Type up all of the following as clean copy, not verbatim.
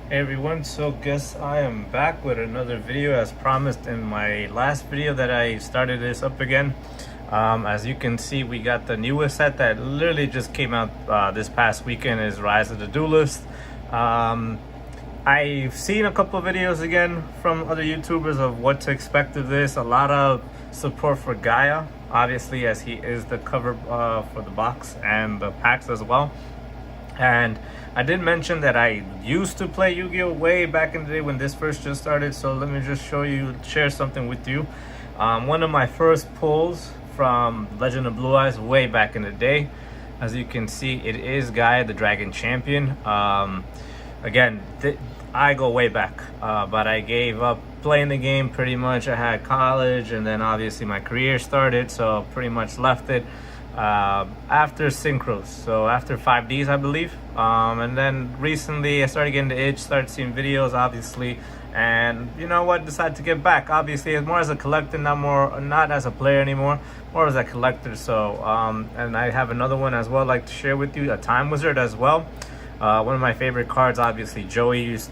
Hey everyone, so guess I am back with another video as promised in my last video that I started this up again. As you can see, we got the newest set that literally just came out this past weekend is Rise of the Duelist. I've seen a couple of videos again from other YouTubers of what to expect of this. A lot of support for Gaia, obviously, as he is the cover for the box and the packs as well. And I did mention that I used to play Yu-Gi-Oh way back in the day when this first just started, so let me just share something with you. One of my first pulls from Legend of Blue Eyes way back in the day. As you can see, it is Gaia the Dragon Champion. Again, I go way back, but I gave up playing the game pretty much. I had college and then obviously my career started, so pretty much left it after synchros, so after 5Ds I believe, and then recently I started getting the itch, started seeing videos obviously, and you know what, decided to get back. Obviously it's more as a collector, not as a player anymore, more as a collector. So and I have another one as well I'd like to share with you, a Time Wizard as well. One of my favorite cards, obviously Joey used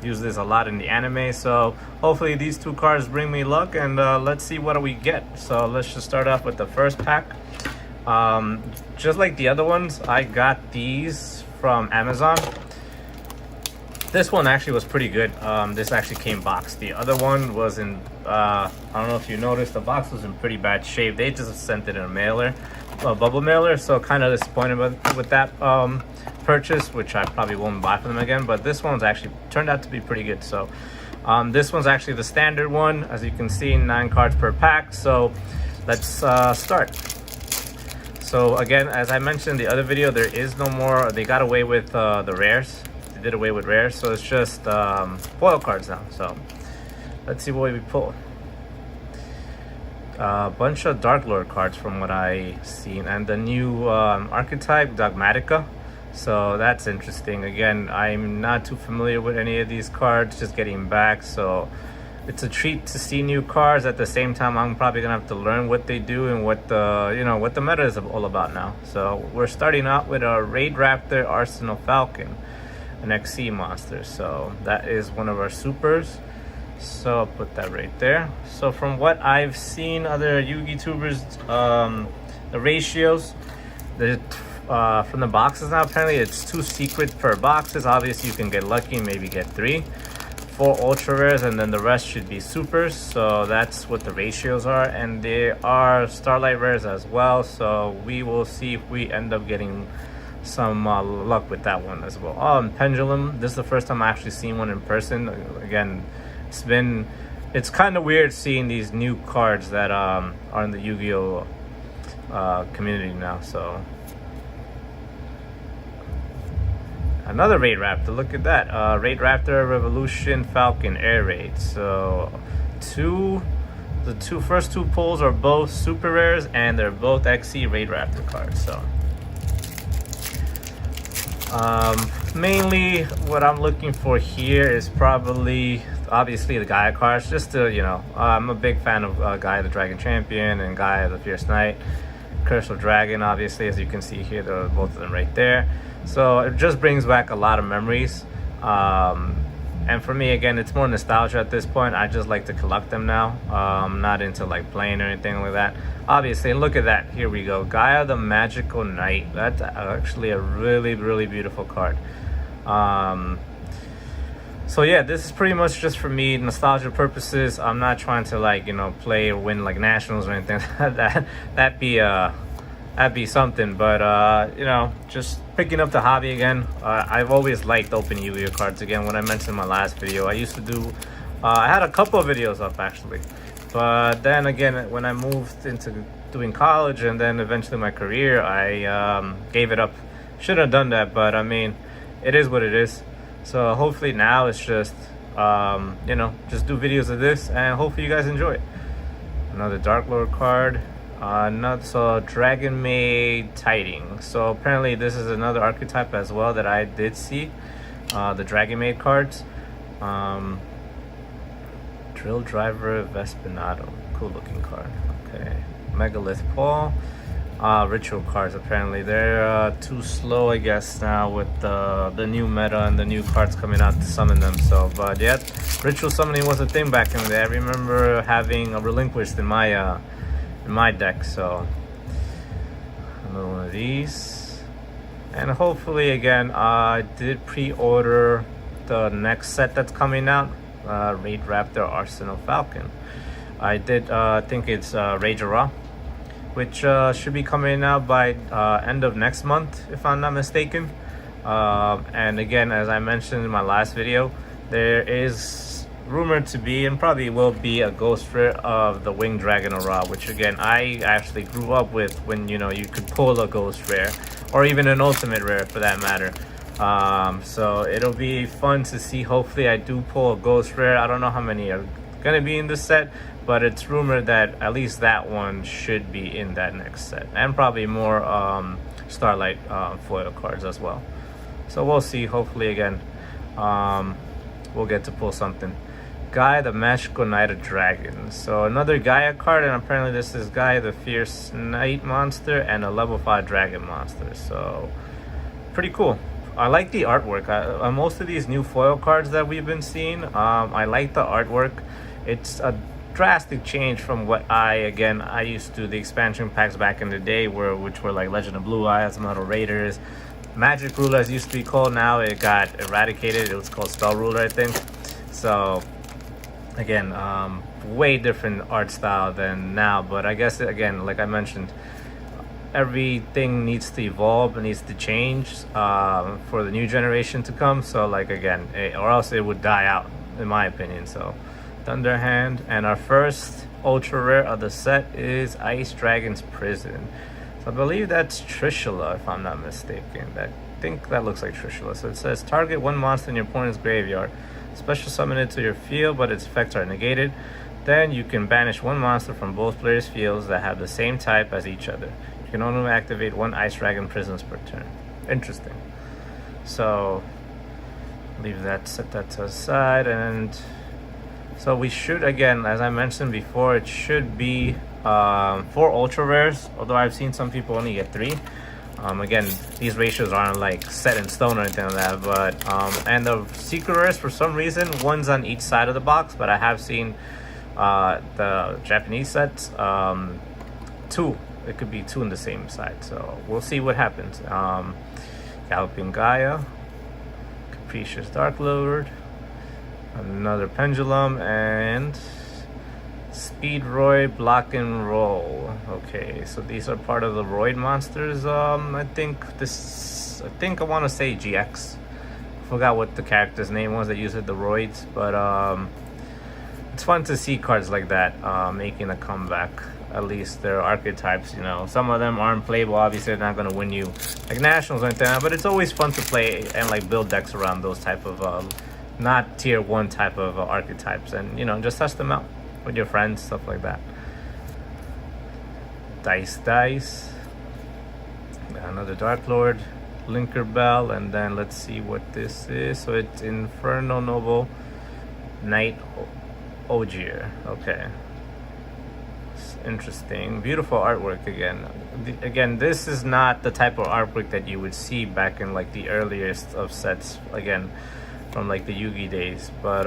use this a lot in the anime, so hopefully these two cards bring me luck, and let's see what we get. So let's just start off with the first pack. Just like the other ones, I got these from Amazon. This one actually was pretty good. This actually came boxed. The other one was in I don't know if you noticed, the box was in pretty bad shape. They just sent it in a mailer, a bubble mailer, so kind of disappointed with that purchase, which I probably won't buy from them again. But this one's actually turned out to be pretty good. So this one's actually the standard one, as you can see, 9 cards per pack. So let's start. So again, as I mentioned in the other video, there is no more, they got away with the rares. They did away with rares, so it's just foil cards now. So let's see what we pull. A bunch of Dark Lord cards from what I seen, and the new archetype Dogmatica. So that's interesting. Again, I'm not too familiar with any of these cards, just getting back, so it's a treat to see new cards. At the same time, I'm probably gonna have to learn what they do and what the meta is all about now. So we're starting out with a Raid Raptor Arsenal Falcon, an XC monster. So that is one of our supers, so I'll put that right there. So from what I've seen other Yu-Gi tubers, the ratios, from the boxes now, apparently it's 2 secrets per boxes. Obviously you can get lucky and maybe get 3, 4 ultra rares, and then the rest should be supers. So that's what the ratios are, and they are starlight rares as well. So we will see if we end up getting some luck with that one as well. Pendulum, this is the first time I actually seen one in person. Again, it's kind of weird seeing these new cards that are in the Yu-Gi-Oh community now. So another Raid Raptor, look at that. Raid Raptor Revolution Falcon Air Raid. So the first two pulls are both super rares, and they're both XC Raid Raptor cards. So mainly what I'm looking for here is probably obviously the Gaia cards, just to, I'm a big fan of Gaia the Dragon Champion and Gaia the Fierce Knight, Curse of Dragon, obviously, as you can see here, they're both of them right there. So it just brings back a lot of memories, and for me, again, it's more nostalgia at this point. I just like to collect them now. I'm not into like playing or anything like that, obviously. And look at that, here we go, Gaia the Magical Knight. That's actually a really beautiful card. So yeah, this is pretty much just for me, nostalgia purposes. I'm not trying to play or win like nationals or anything. that'd be something, but just picking up the hobby again. I've always liked opening Yu-Gi-Oh cards. Again, when I mentioned in my last video, I used to do I had a couple of videos up actually, but then again, when I moved into doing college and then eventually my career, I gave it up. Shouldn't have done that, but I mean, it is what it is. So hopefully now it's just just do videos of this, and hopefully you guys enjoy it. Another Dark Lord card. So Dragon Maid Tiding. So apparently this is another archetype as well that I did see, the Dragon Maid cards. Drill Driver Vespinato, cool looking card. Okay, Megalith Paul, ritual cards. Apparently they're too slow, I guess, now with the new meta and the new cards coming out to summon them. So, but yet ritual summoning was a thing back in the day. I remember having a relinquished in my deck. So another one of these, and hopefully again I did pre-order the next set that's coming out, Raid Raptor Arsenal Falcon. I did think it's Rage Ra, which should be coming out by end of next month, if I'm not mistaken. And again, as I mentioned in my last video, there is rumored to be, and probably will be, a ghost rare of the Winged Dragon Ra, which again I actually grew up with, when you could pull a ghost rare, or even an ultimate rare for that matter. So it'll be fun to see. Hopefully I do pull a ghost rare. I don't know how many are gonna be in this set, but it's rumored that at least that one should be in that next set, and probably more Starlight foil cards as well. So we'll see. Hopefully again we'll get to pull something. Gaia, the Magical Knight of Dragons. So another Gaia card, and apparently this is Gaia, the Fierce Knight monster, and a level 5 dragon monster. So pretty cool. I like the artwork. Most of these new foil cards that we've been seeing, I like the artwork. It's a drastic change from what I used to do the expansion packs back in the day, which were like Legend of Blue Eyes, Metal Raiders, Magic Ruler as used to be called. Now it got eradicated. It was called Spell Ruler, I think. So again, way different art style than now, but I guess again, like I mentioned, everything needs to evolve, it needs to change for the new generation to come. So like again, or else it would die out, in my opinion. So Thunderhand, and our first ultra rare of the set is Ice Dragon's Prison. So I believe that's Trishula, if I'm not mistaken. I think that looks like Trishula. So it says target one monster in your opponent's graveyard, special summon it to your field, but its effects are negated. Then you can banish one monster from both players' fields that have the same type as each other. You can only activate one Ice Dragon Prisons per turn. Interesting. So leave that, set that to the side, and so we should, again, as I mentioned before, it should be 4 ultra rares, although I've seen some people only get 3. Again, these ratios aren't like set in stone or anything like that, but and the secret rares, for some reason, one's on each side of the box, but I have seen the Japanese sets 2. It could be 2 on the same side, so we'll see what happens. Galloping Gaia, Capricious Dark Lord, another Pendulum, and Speed Roy Block and Roll. Okay, so these are part of the Roid monsters. I think I want to say GX. Forgot what the character's name was that used it, the Roids, but it's fun to see cards like that making a comeback. At least they're archetypes, some of them aren't playable, obviously they're not going to win you like nationals or anything, but it's always fun to play and like build decks around those type of not tier 1 type of archetypes, and just test them out with your friends, stuff like that. Dice, another Dark Lord, Linker Bell, and then let's see what this is. So it's Inferno Noble Knight Ogier. Okay, interesting. Beautiful artwork again. Again, this is not the type of artwork that you would see back in like the earliest of sets, again from like the Yugi days, but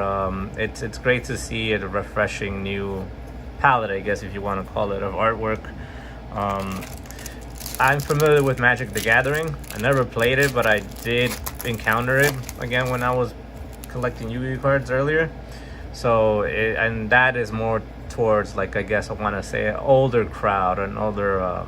it's great to see a refreshing new palette, I guess if you want to call it, of artwork. I'm familiar with Magic the Gathering. I never played it, but I did encounter it again when I was collecting Yugi cards earlier. So and that is more towards, like, I guess I want to say an older crowd, an older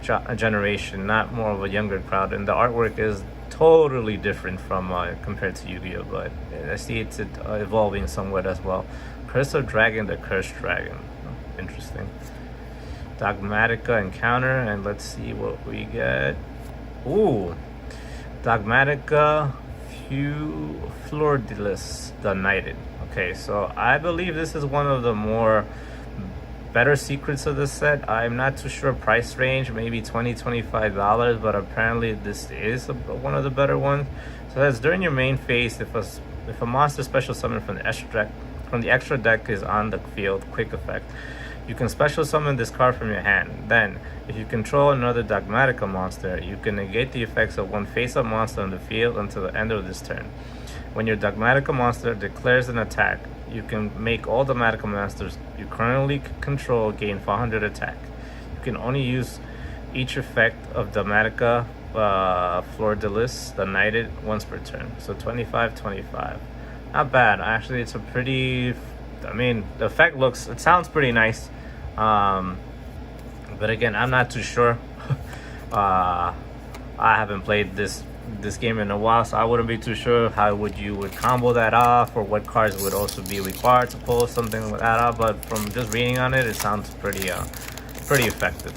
generation, not more of a younger crowd, and the artwork is totally different from compared to Yu-Gi-Oh, but I see it's evolving somewhat as well. Curse of Dragon, the Cursed Dragon. Oh, interesting. Dogmatica Encounter, and let's see what we get. Ooh, Dogmatica Flordelis, the Knighted. Okay, so I believe this is one of the more better secrets of the set. I'm not too sure price range, maybe $20-$25, but apparently this is one of the better ones. So that's during your main phase, if a monster special summon from the extra deck is on the field, quick effect, You can special summon this card from your hand. Then, if you control another Dogmatica monster, you can negate the effects of one face-up monster on the field until the end of this turn. When your Dogmatica monster declares an attack, you can make all Dogmatica monsters you currently control gain 400 attack. You can only use each effect of Dogmatica Fleur-de-Lis, the Knighted, once per turn. So 25. Not bad. Actually, it's a pretty... I mean, the effect it sounds pretty nice. But again, I'm not too sure. I haven't played this game in a while, so I wouldn't be too sure how you would combo that off, or what cards would also be required to pull something like that off. But from just reading on it, it sounds pretty effective.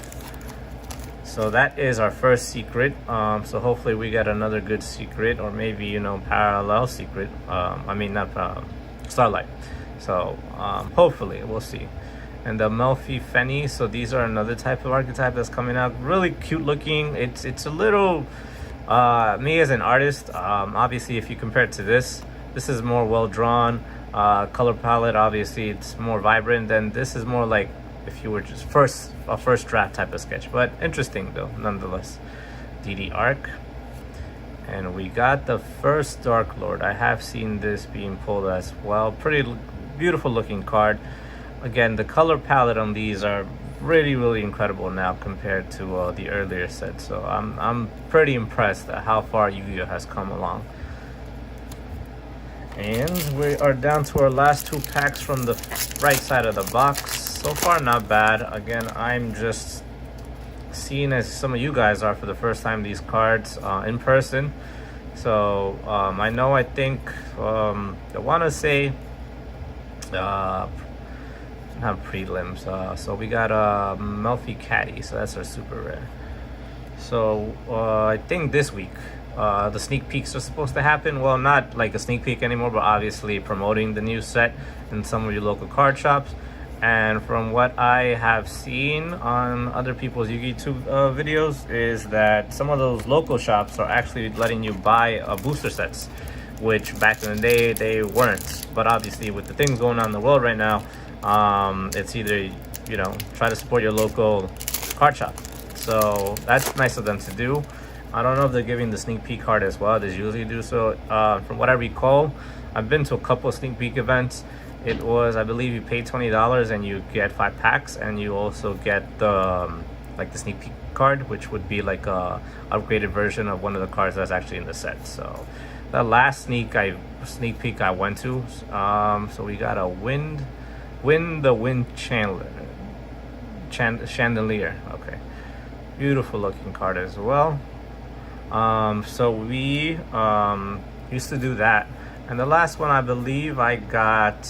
So that is our first secret. So hopefully we get another good secret, or maybe, you know, parallel secret. I mean, not Starlight. So hopefully we'll see. And the Melfi Fenny, so these are another type of archetype that's coming out. Really cute looking. It's a little me as an artist, obviously if you compare it to this is more well drawn. Color palette, obviously it's more vibrant, than this is more like if you were just a first draft type of sketch. But interesting though, nonetheless. DD Arc. And we got the first Dark Lord. I have seen this being pulled as well. Pretty beautiful looking card. Again, the color palette on these are really incredible now compared to the earlier set. So I'm pretty impressed at how far Yu-Gi-Oh has come along. And we are down to our last two packs from the right side of the box. So far, not bad. Again, I'm just seeing, as some of you guys are for the first time, these cards in person. So I think I want to say not prelims. So we got Melfi Caddy, so that's our super rare. So I think this week the sneak peeks are supposed to happen. Well, not like a sneak peek anymore, but obviously promoting the new set in some of your local card shops. And from what I have seen on other people's YouTube videos, is that some of those local shops are actually letting you buy booster sets, which back in the day they weren't. But obviously with the things going on in the world right now, it's either, you know, try to support your local card shop. So that's nice of them to do. I don't know if they're giving the sneak peek card as well. They usually do so. From what I recall, I've been to a couple of sneak peek events. It was, I believe, you pay $20 and you get 5 packs, and you also get the like the sneak peek card, which would be like a upgraded version of one of the cards that's actually in the set. So the last sneak peek I went to, so we got a Wind Chandelier. Okay, beautiful looking card as well. So we used to do that. And the last one, I believe I got,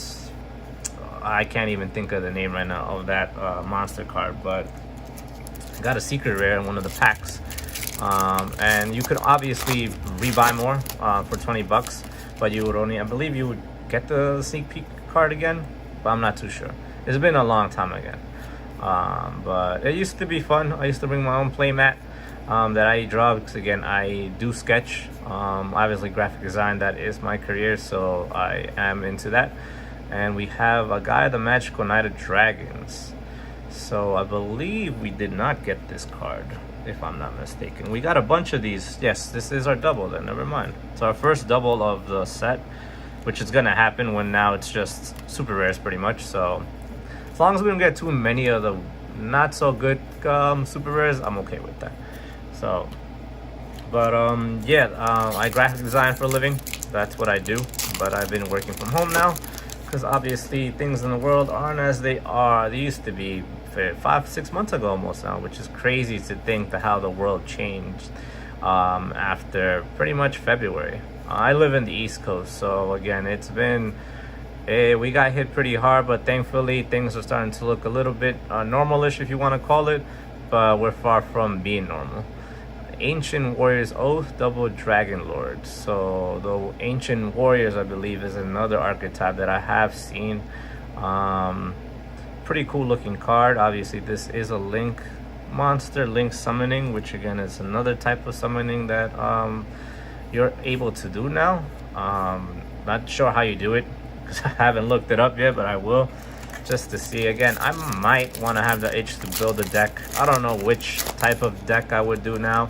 I can't even think of the name right now of that monster card, but I got a secret rare in one of the packs. And you could obviously rebuy more for $20, but you would only, I believe you would get the sneak peek card again, but I'm not too sure. It's been a long time again. But it used to be fun. I used to bring my own play mat that I draw, because again, I do sketch. Obviously graphic design, that is my career, so I am into that. And we have a Gaia, the Magical Knight of Dragons. So I believe we did not get this card, if I'm not mistaken. We got a bunch of these. Yes, this is our double then, never mind. It's our first double of the set, which is gonna happen when now it's just super rares pretty much. So as long as we don't get too many of the not so good super rares, I'm okay with that. So, but I graphic design for a living. That's what I do. But I've been working from home now, because obviously things in the world aren't as they used to be 5-6 months ago almost now, which is crazy to think that how the world changed after pretty much February. I live in the East Coast, so again, it's been we got hit pretty hard, but thankfully things are starting to look a little bit normal-ish, if you want to call it, but we're far from being normal. Ancient Warriors Oath, double Dragon Lord. So the Ancient Warriors, I believe, is another archetype that I have seen. Pretty cool looking card. Obviously this is a link monster, link summoning, which again is another type of summoning that you're able to do now. Not sure how you do it, because I haven't looked it up yet, but I will. just to see. Again, I might want to have the itch to build a deck. I don't know which type of deck I would do now.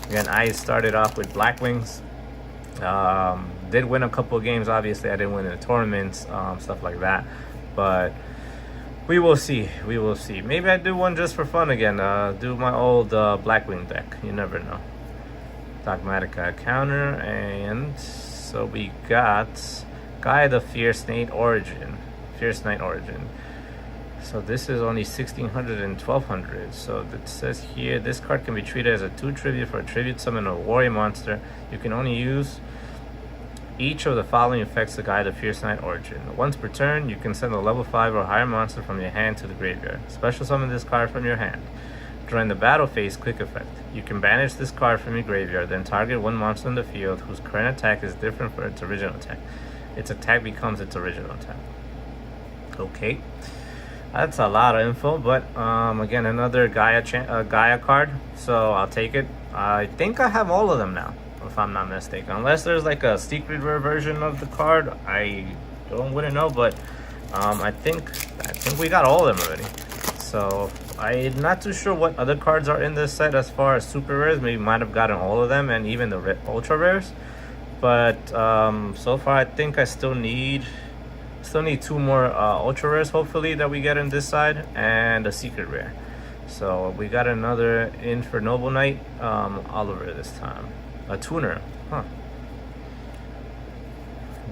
Again, I started off with Black Wings. Did win a couple of games. Obviously, I didn't win in the tournaments, stuff like that. But we will see. We will see. Maybe I do one just for fun again. Do my old Black Wing deck. You never know. Dogmatica counter, and so we got Gaia the Fierce Knight Origin. Fierce Knight Origin. So this is only 1600 and 1200. So it says here this card can be treated as a 2 tribute for a tribute summon a warrior monster. You can only use each of the following effects to Gaia the Fierce Knight Origin. Once per turn, you can send a level 5 or higher monster from your hand to the graveyard. Special summon this card from your hand. During the battle phase, quick effect. You can banish this card from your graveyard, then target one monster in the field whose current attack is different from its original attack. Its attack becomes its original attack. Okay. That's a lot of info, but again, another Gaia card, so I'll take it. I think I have all of them now, if I'm not mistaken. Unless there's like a secret rare version of the card, I wouldn't know, but I think we got all of them already. So I'm not too sure what other cards are in this set as far as super rares. Maybe might have gotten all of them and even the ultra rares. But so far I think I still need 2 more ultra rares hopefully that we get in this side, and a secret rare. So we got another in for Noble Knight Oliver this time. A tuner, huh?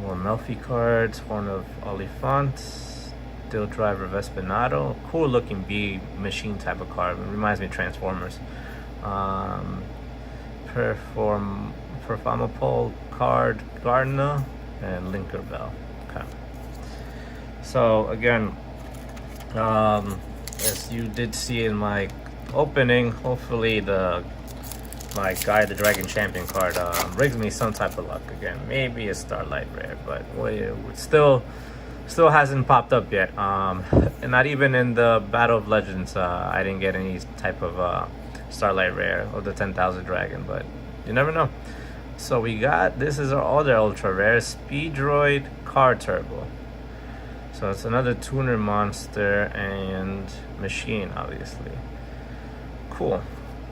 More Melfi cards, Horn of Oliphant, Steel Driver Vespinato. Cool looking bee machine type of card. It reminds me of Transformers. Performapole card, Gardner, and Linker Bell. Okay. So again, as you did see in my opening, hopefully my Gaia the Dragon Champion card brings me some type of luck again. Maybe a Starlight Rare, but it still hasn't popped up yet. And not even in the Battle of Legends, I didn't get any type of Starlight Rare or the 10,000 Dragon, but you never know. So we got, this is our other ultra rare, Speed Droid Car Turbo. So it's another tuner monster and machine, obviously. Cool.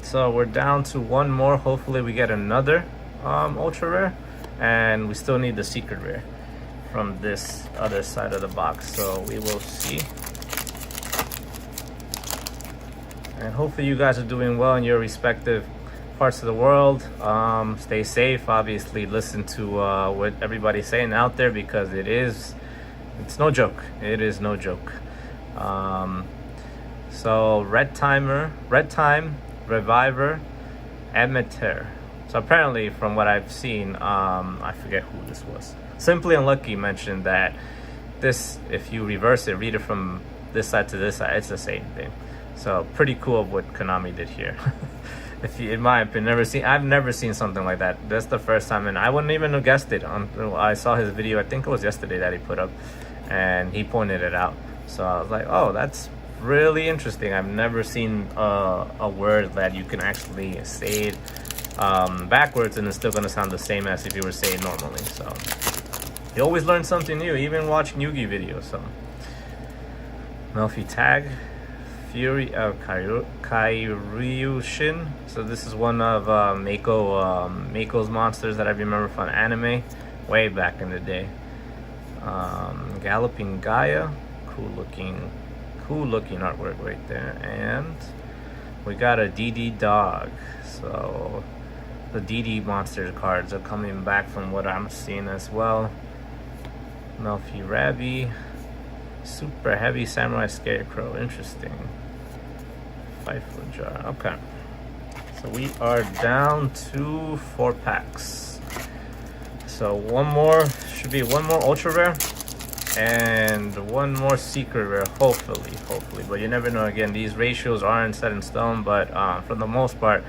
So we're down to one more. Hopefully we get another ultra rare, and we still need the secret rare from this other side of the box. So we will see. And hopefully you guys are doing well in your respective parts of the world. Stay safe. Obviously, listen to what everybody's saying out there, because it's no joke. It is no joke. So Red Time, Reviver, Emitter. So apparently, from what I've seen, I forget who this was. Simply Unlucky mentioned that this, if you reverse it, read it from this side to this side, it's the same thing. So pretty cool of what Konami did here. If you, in my opinion, I've never seen something like that. That's the first time, and I wouldn't even have guessed it. I saw his video. I think it was yesterday that he put up, and he pointed it out. So I was like, oh, that's really interesting. I've never seen a word that you can actually say it backwards and it's still gonna sound the same as if you were saying normally. So you always learn something new, even watching Yugi videos. So Melfi Tag, Fury of Kairyushin. So this is one of Mako's monsters that I remember from anime way back in the day. Galloping Gaia, cool looking artwork right there. And we got a DD Dog. So the DD monster cards are coming back from what I'm seeing as well. Melfi Rabby, Super Heavy Samurai Scarecrow, interesting. Fightful Jar, okay. So we are down to 4 packs. So should be one more ultra rare and one more secret rare, hopefully. But you never know. Again, these ratios aren't set in stone, but for the most part,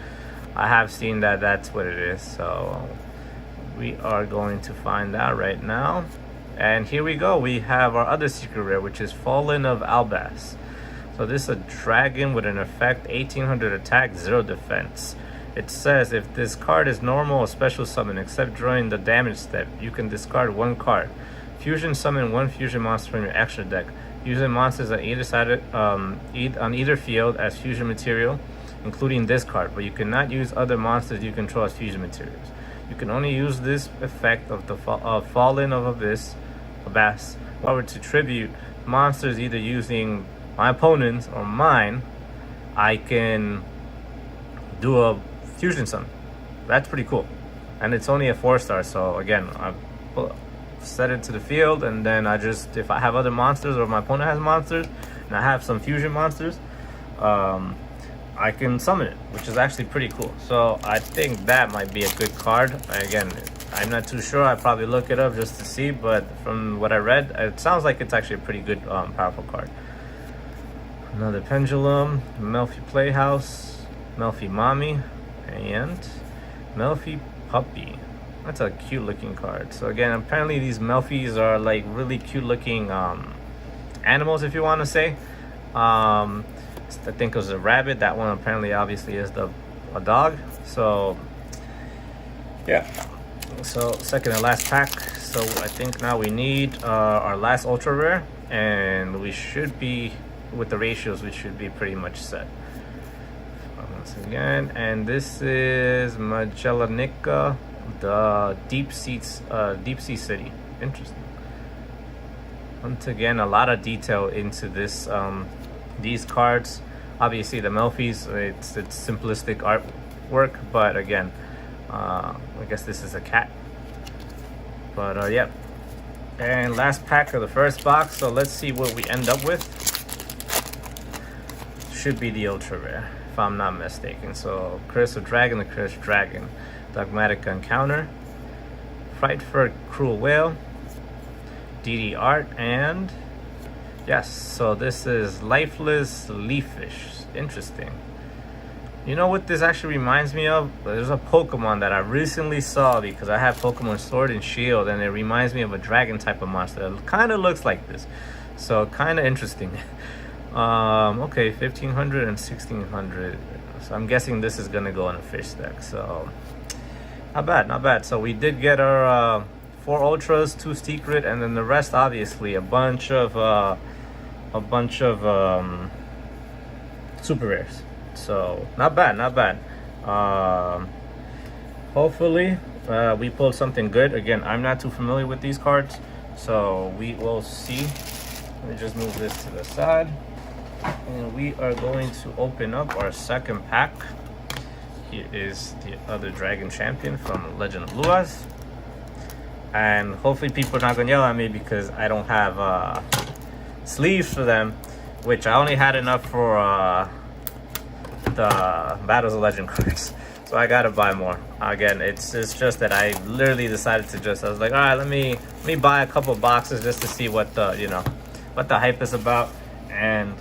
I have seen that that's what it is. So we are going to find out right now. And here we go. We have our other secret rare, which is Fallen of Albas. So this is a dragon with an effect, 1800 attack, 0 defense. It says if this card is normal or special summon, except during the damage step, you can discard 1 card. Fusion summon 1 fusion monster from your extra deck. Using monsters on either side on either field as fusion material, including this card, but you cannot use other monsters you control as fusion materials. You can only use this effect of the Fallen of Abyss or to tribute monsters either using my opponent's or mine. I can do a fusion summon. That's pretty cool, and it's only a 4-star. So again, I set it to the field, and then I just, if I have other monsters or my opponent has monsters and I have some fusion monsters, I can summon it, which is actually pretty cool. So I think that might be a good card. Again, I'm not too sure. I probably look it up just to see, but from what I read, it sounds like it's actually a pretty good, powerful card. Another Pendulum, Melfi Playhouse, Melfi Mommy, and Melfi Puppy. That's a cute looking card. So again, apparently these Melfis are like really cute looking animals, if you want to say. I think it was a rabbit. That one apparently obviously is a dog. So yeah. So second and last pack. So I think now we need our last ultra rare, and we should be, with the ratios, we should be pretty much set. Once again, and this is Magellanica, the deep sea city. Interesting. Once again, a lot of detail into this these cards. Obviously the Melfis, it's simplistic artwork, but again, I guess this is a cat. But yeah, and last pack of the first box. So let's see what we end up with. Should be the ultra rare, if I'm not mistaken. So Curse of Dragon, the Cursed Dragon, Dogmatic Encounter, Frightful Cruel Whale, DD Art, and yes, so this is Lifeless Leaffish. Interesting. You know what this actually reminds me of? There's a Pokemon that I recently saw because I have Pokemon Sword and Shield, and it reminds me of a dragon type of monster. It kind of looks like this, so kind of interesting. Okay, 1500 and 1600. So I'm guessing this is gonna go in a fish deck. So not bad, not bad. So we did get our 4 ultras, 2 secret, and then the rest obviously a bunch of super rares. So not bad, not bad. Hopefully we pulled something good. Again, I'm not too familiar with these cards, so we will see. Let me just move this to the side, and we are going to open up our second pack. Here is the other Dragon Champion from Legend of Luas, and hopefully people are not gonna yell at me because I don't have sleeves for them, which I only had enough for the Battles of Legend cards, so I gotta buy more. Again, it's just that I literally decided to I was like, all right, let me buy a couple boxes just to see what the what the hype is about, and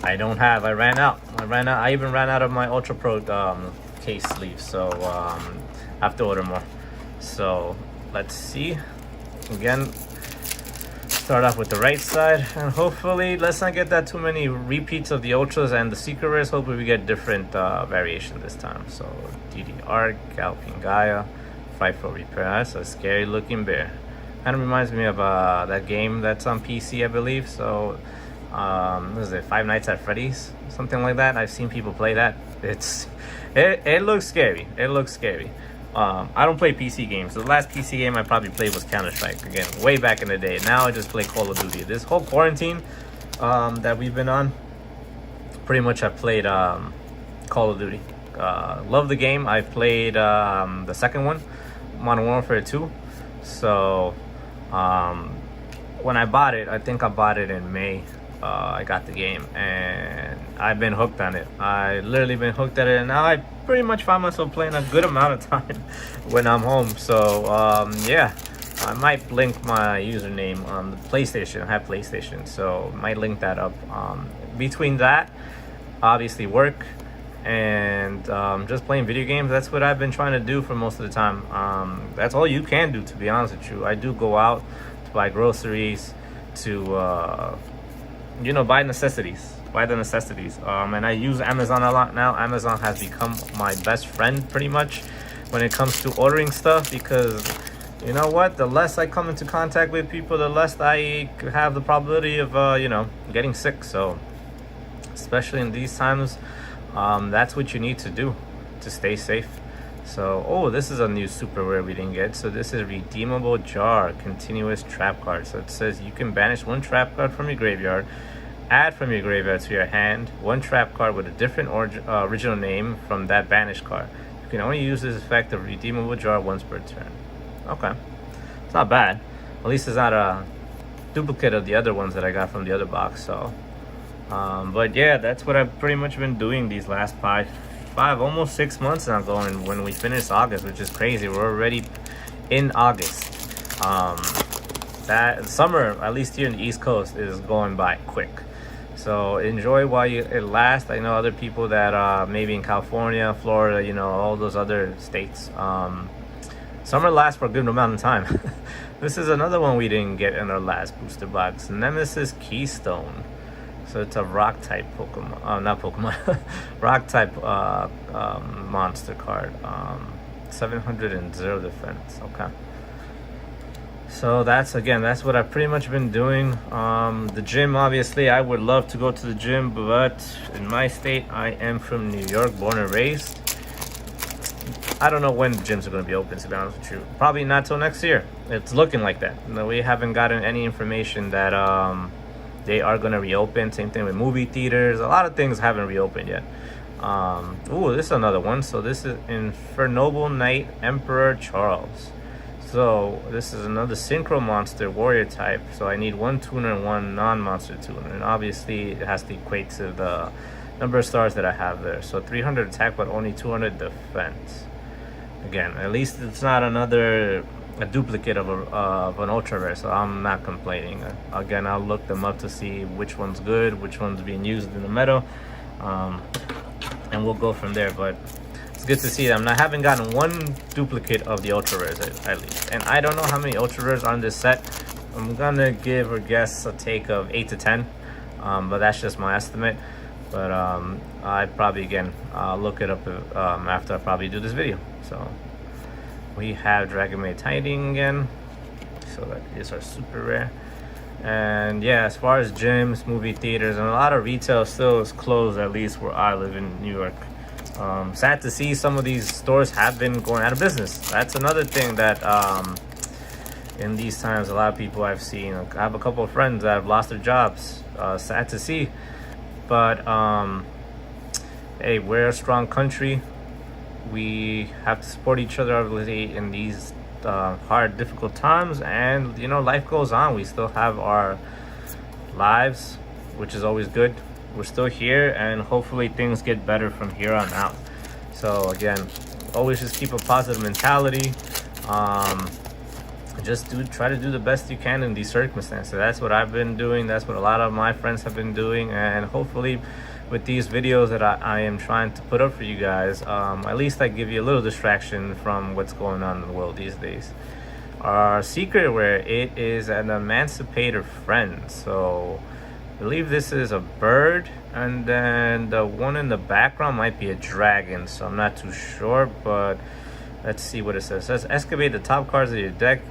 I ran out. I even ran out of my Ultra Pro case sleeves, so I have to order more. So let's see. Again, start off with the right side, and hopefully let's not get that too many repeats of the ultras and the secret rares. Hopefully we get different variation this time. So DDR, Galloping Gaia, Frightful Repair. That's a scary looking bear. Kind of reminds me of that game that's on PC, I believe. So what is it, Five Nights at Freddy's, something like that. I've seen people play that. It looks scary. It looks scary. I don't play PC games. The last PC game I probably played was Counter-Strike, again, way back in the day. Now I just play Call of Duty. This whole quarantine that we've been on, pretty much I've played Call of Duty. Love the game. I've played the second one, Modern Warfare 2. So when I bought it, I think I bought it in May. I got the game, and I've been hooked on it. I literally been hooked at it, and now I pretty much find myself playing a good amount of time when I'm home. So yeah, I might link my username on the PlayStation. I have PlayStation, so might link that up. Between that, obviously work, and just playing video games, that's what I've been trying to do for most of the time. That's all you can do, to be honest with you. I do go out to buy groceries, to buy necessities, and I use Amazon a lot now. Amazon has become my best friend pretty much when it comes to ordering stuff, because you know what? The less I come into contact with people, the less I have the probability of, you know, getting sick. So, especially in these times, that's what you need to do to stay safe. So, oh, this is a new super rare we didn't get. So this is redeemable jar, continuous trap card. So it says you can banish one trap card from your graveyard, add from your graveyard to your hand one trap card with a different original name from that banished card. You can only use this effect of redeemable jar once per turn. Okay, it's not bad. At least it's not a duplicate of the other ones that I got from the other box. So, but yeah, that's what I've pretty much been doing these last five, almost 6 months now going when we finish August, which is crazy. We're already in August. That summer, at least here in the East Coast, is going by quick. So enjoy while it lasts. I know other people that maybe in California, Florida, you know, all those other states, summer lasts for a good amount of time. This is another one we didn't get in our last booster box, Nemesis Keystone. So it's a rock type Pokemon, not Pokemon, rock type monster card. 700 and 0 defense. Okay. So that's what I've pretty much been doing. The gym, obviously, I would love to go to the gym, but in my state, I am from New York, born and raised. I don't know when the gyms are going to be open, to be honest with you. Probably not till next year. It's looking like that. No, we haven't gotten any information that they are going to reopen. Same thing with movie theaters. A lot of things haven't reopened yet. Ooh, this is another one. So this is Infernoble Knight Emperor Charles. So this is another synchro monster warrior type. So I need one tuner and one non-monster tuner. And obviously it has to equate to the number of stars that I have there. So 300 attack but only 200 defense. Again, at least it's not a duplicate of an ultra rare, so I'm not complaining. Again, I'll look them up to see which one's good, which one's being used in the meta, and we'll go from there. But it's good to see them. I haven't gotten one duplicate of the ultra rares at least, and I don't know how many ultra rares are in this set. I'm gonna give or guess a take of 8 to 10, but that's just my estimate. But I'd probably look it up after I probably do this video. So we have Dragon Maid Tiding again, so that is our super rare. And yeah, as far as gyms, movie theaters, and a lot of retail still is closed, at least where I live in New York. Sad to see some of these stores have been going out of business. That's another thing that in these times a lot of people I've seen. I have a couple of friends that have lost their jobs. Sad to see, but hey, we're a strong country. We have to support each other obviously in these hard, difficult times, and you know, life goes on. We still have our lives, which is always good. We're still here, and hopefully things get better from here on out. So again, always just keep a positive mentality. Just try to do the best you can in these circumstances. That's what I've been doing. That's what a lot of my friends have been doing, and hopefully with these videos that I am trying to put up for you guys, at least I give you a little distraction from what's going on in the world these days. Our secret rare, it is an Emancipator Friend. So I believe this is a bird, and then the one in the background might be a dragon, so I'm not too sure, but let's see what it says. It says excavate the top cards of your deck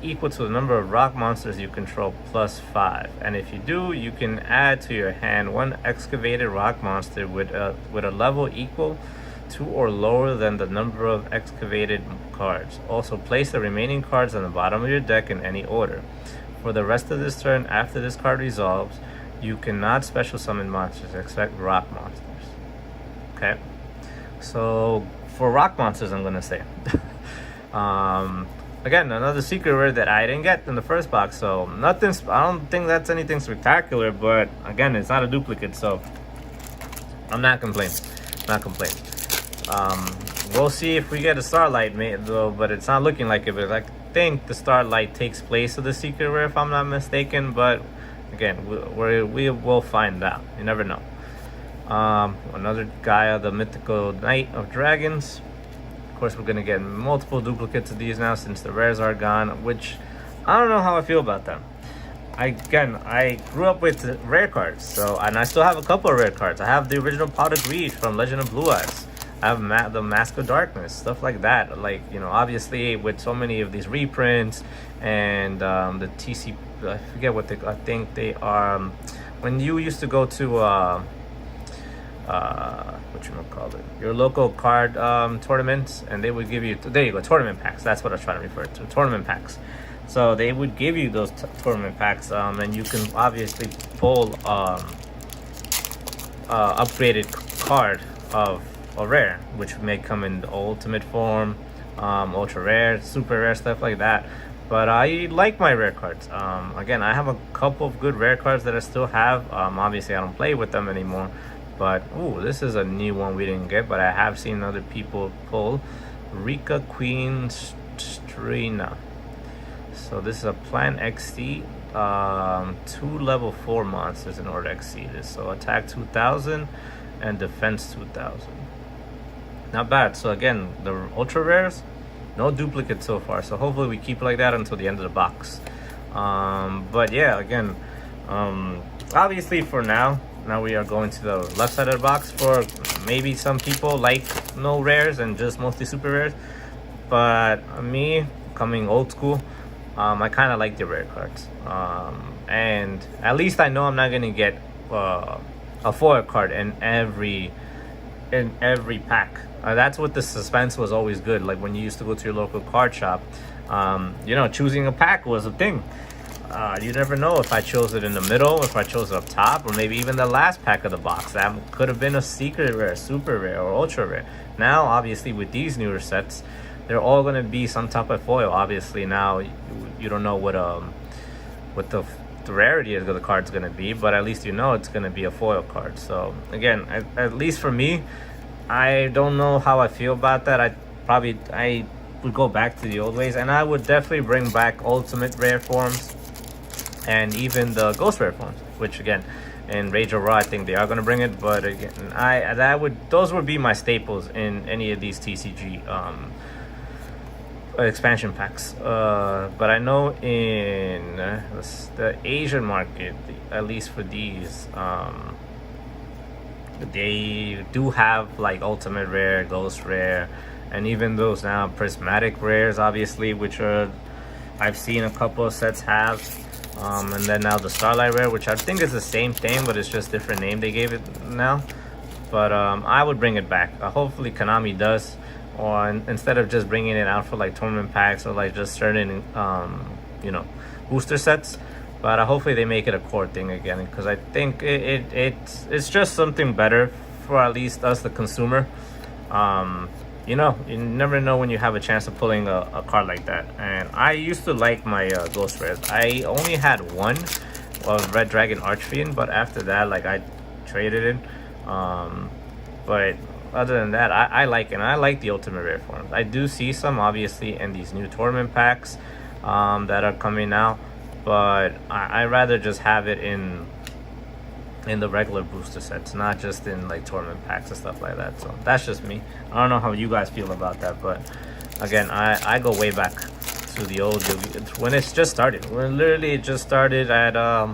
equal to the number of rock monsters you control +5, and if you do, you can add to your hand one excavated rock monster with a level equal to or lower than the number of excavated cards. Also place the remaining cards on the bottom of your deck in any order. For the rest of this turn, after this card resolves, you cannot special summon monsters except rock monsters. Okay, so for rock monsters, I'm gonna say again, another secret rare that I didn't get in the first box, so nothing. I don't think that's anything spectacular, but again, it's not a duplicate, so I'm not complaining. We'll see if we get a Starlight, though, but it's not looking like it. But I think the Starlight takes place of the secret rare, if I'm not mistaken. But again, we will find out. You never know. Another Gaia, the Mythical Knight of Dragons. Of course, we're gonna get multiple duplicates of these now since the rares are gone, which I don't know how I feel about them. I grew up with rare cards, and I still have a couple of rare cards. I have the original Pot of Greed from Legend of Blue Eyes. have the Mask of Darkness, stuff like that. Like, you know, obviously with so many of these reprints and the TC, I forget what I think they are. When you used to go to what you call it, your local card tournaments, and they would give you, there you go, tournament packs. That's what I was trying to refer to, tournament packs. So they would give you those tournament packs, and you can obviously pull upgraded card of a rare, which may come in the ultimate form, ultra rare, super rare, stuff like that. But I like my rare cards. Again, I have a couple of good rare cards that I still have. Obviously I don't play with them anymore, but ooh, this is a new one we didn't get, but I have seen other people pull Rika Queen Strina. So this is a Plan XC, 2 level 4 monsters in order to exceed this. So attack 2000 and defense 2000. Not bad. So again, the ultra rares, no duplicate so far. So hopefully we keep it like that until the end of the box. But yeah, again, obviously for now we are going to the left side of the box. For maybe some people like no rares and just mostly super rares. But me, coming old school, I kind of like the rare cards, and at least I know I'm not gonna get a foil card in every pack. That's what the suspense was always good. Like when you used to go to your local card shop, you know, choosing a pack was a thing. You never know if I chose it in the middle, if I chose it up top, or maybe even the last pack of the box. That could have been a secret rare, super rare, or ultra rare. Now, obviously, with these newer sets, they're all going to be some type of foil. Obviously, now you don't know what the rarity of the card's going to be, but at least you know it's going to be a foil card. So again, at least for me, I don't know how I feel about that. I would go back to the old ways, and I would definitely bring back ultimate rare forms and even the ghost rare forms, which again, in Rage of Raw, I think they are going to bring it. But again, those would be my staples in any of these TCG expansion packs. But I know in the Asian market, at least for these, they do have like ultimate rare, ghost rare, and even those now prismatic rares, obviously, which are, I've seen a couple of sets have. And then now the Starlight Rare, which I think is the same thing, but it's just different name they gave it now. But I would bring it back. Hopefully Konami does, or instead of just bringing it out for like tournament packs or like just certain you know, booster sets. But hopefully they make it a core thing again, because I think it's just something better for at least us, the consumer. You know, you never know when you have a chance of pulling a card like that. And I used to like my ghost rares. I only had one of Red Dragon Archfiend, but after that, like, I traded it. But other than that, I like it. And I like the ultimate rare forms. I do see some, obviously, in these new tournament packs that are coming out, but I rather just have it in the regular booster sets, not just in like tournament packs and stuff like that. So that's just me. I don't know how you guys feel about that, but again, I go way back to the old when it's just started. When literally it just started at I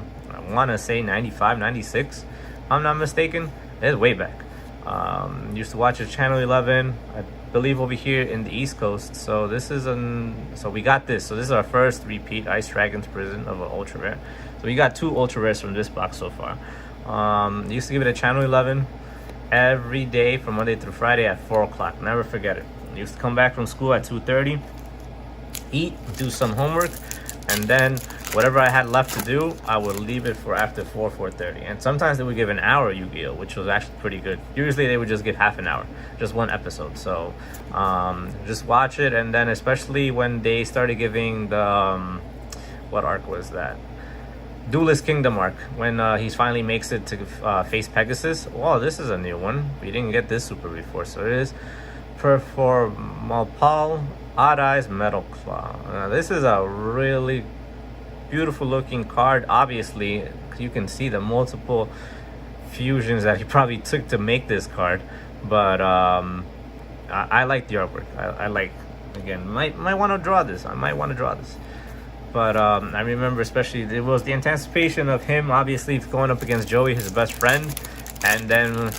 want to say 95, 96, if I'm not mistaken. It's way back. Used to watch it Channel 11, I believe, over here in the East Coast. So this is so we got this. So this is our first repeat Ice Dragon's Prison of an ultra rare. So we got 2 ultra rares from this box so far. Used to give it a Channel 11 every day from Monday through Friday at 4 o'clock. Never forget it. Used to come back from school at 2:30, eat, do some homework, and then whatever I had left to do, I would leave it for after 4:30. And sometimes they would give an hour Yu-Gi-Oh, which was actually pretty good. Usually they would just give half an hour, just one episode. So just watch it. And then especially when they started giving the what arc was that? Duelist Kingdom arc, when he finally makes it to face Pegasus. Wow, this is a new one. We didn't get this super before. So it is Performapal Odd Eyes Metal Claw. This is a really beautiful looking card. Obviously, you can see the multiple fusions that he probably took to make this card. But I like the artwork. I like, again, might want to draw this. I might want to draw this. But I remember especially it was the anticipation of him obviously going up against Joey, his best friend, and then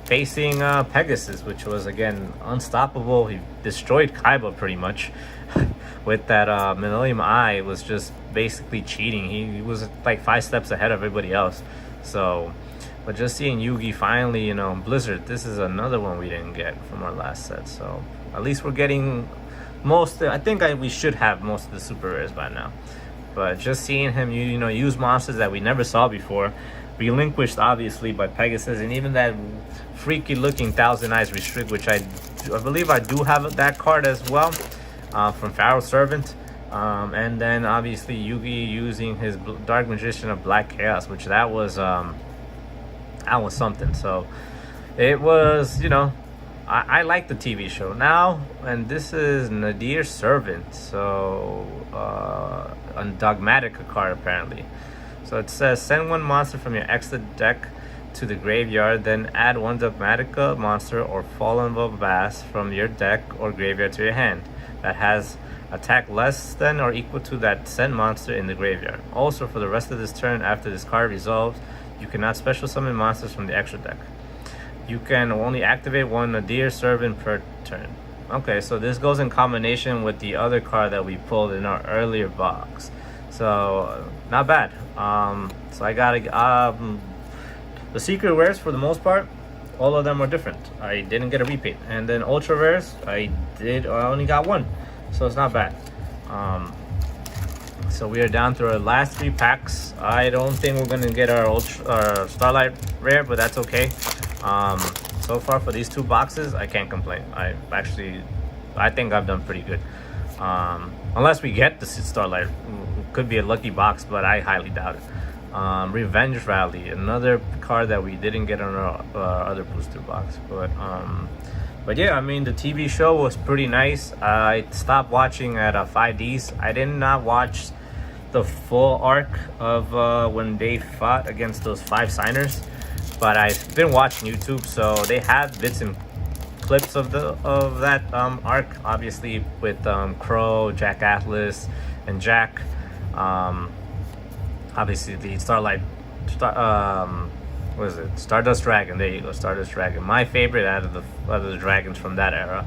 facing Pegasus, which was again unstoppable. He destroyed Kaiba pretty much with that Millennium Eye. It was just basically cheating. He was like 5 steps ahead of everybody else. So, but just seeing Yugi finally, you know, Blizzard, this is another one we didn't get from our last set. So at least we're getting most. I think we should have most of the super rares by now. But just seeing him, you know, use monsters that we never saw before, relinquished obviously by Pegasus, and even that freaky looking Thousand Eyes Restrict, which I believe I do have that card as well, from Pharaoh Servant. And then obviously Yugi using his Dark Magician of Black Chaos, which that was something. So it was, you know, I like the TV show now. And this is Nadir's Servant, so a Dogmatica card apparently. So it says send 1 monster from your extra deck to the graveyard, then add 1 Dogmatica monster or Fallen Bass from your deck or graveyard to your hand that has attack less than or equal to that sent monster in the graveyard. Also, for the rest of this turn, after this card resolves, you cannot special summon monsters from the extra deck. You can only activate 1 Nadir Servant per turn. Okay, so this goes in combination with the other card that we pulled in our earlier box. So not bad. So I got the secret rares for the most part. All of them are different. I didn't get a repeat, and then ultra rares I only got 1, so it's not bad. So we are down to our last 3 packs. I don't think we're gonna get our Starlight rare, but that's okay. So far for these 2 boxes, I can't complain. I think I've done pretty good. Unless we get the Starlight, it could be a lucky box, but I highly doubt it. Revenge Rally, another card that we didn't get on our other booster box, but yeah, I mean, the TV show was pretty nice. I stopped watching at 5Ds. I did not watch the full arc of when they fought against those 5 signers, but I've been watching YouTube, so they have bits and clips of that arc, obviously with Crow, Jack Atlas, and Jack. Obviously the what is it? Stardust Dragon. There you go, Stardust Dragon. My favorite out of the dragons from that era.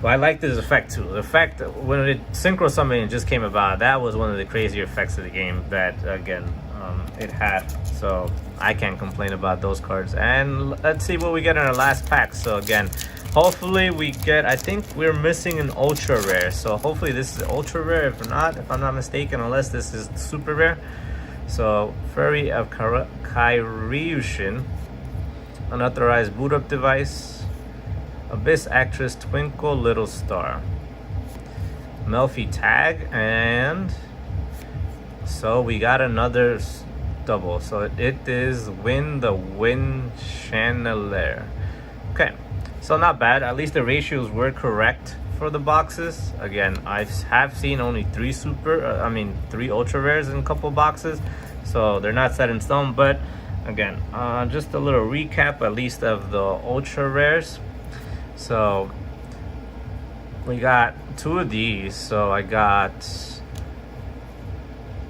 But I like this effect too. The effect when it synchro summoning just came about, that was one of the crazier effects of the game that again it had. So I can't complain about those cards. And let's see what we get in our last pack. So again, hopefully we get, I think we're missing an ultra rare. So hopefully this is ultra rare. If I'm not mistaken, unless this is super rare. So Fury of Kairyushin, unauthorized boot up device, Abyss Actress Twinkle Little Star, Melfi Tag, and so we got another double. So it is Win the Wind Chandelier. Okay, so not bad. At least the ratios were correct for the boxes. Again, I have seen only 3 ultra rares in a couple boxes, so they're not set in stone. But again, just a little recap at least of the ultra rares. So we got 2 of these. So I got,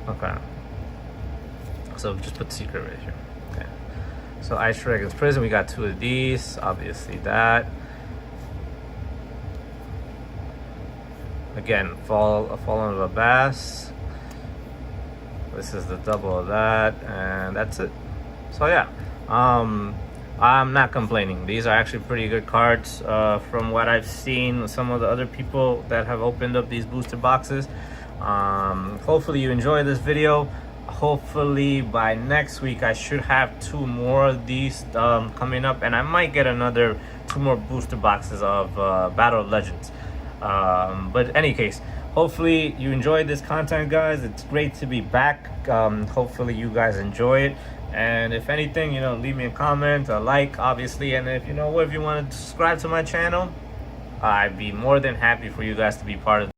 okay, so just put secret right here. Okay, so Ice Dragon's Prison, we got 2 of these, obviously that. Again, Fallen of a Bass. This is the double of that, and that's it. So yeah, I'm not complaining. These are actually pretty good cards from what I've seen some of the other people that have opened up these booster boxes. Hopefully you enjoy this video. Hopefully by next week I should have 2 more of these coming up, and I might get another 2 more booster boxes of Battle of Legends. But in any case, hopefully you enjoyed this content, guys. It's great to be back. Hopefully you guys enjoy it, and if anything, leave me a comment, a like, obviously, and if you want to subscribe to my channel, I'd be more than happy for you guys to be part of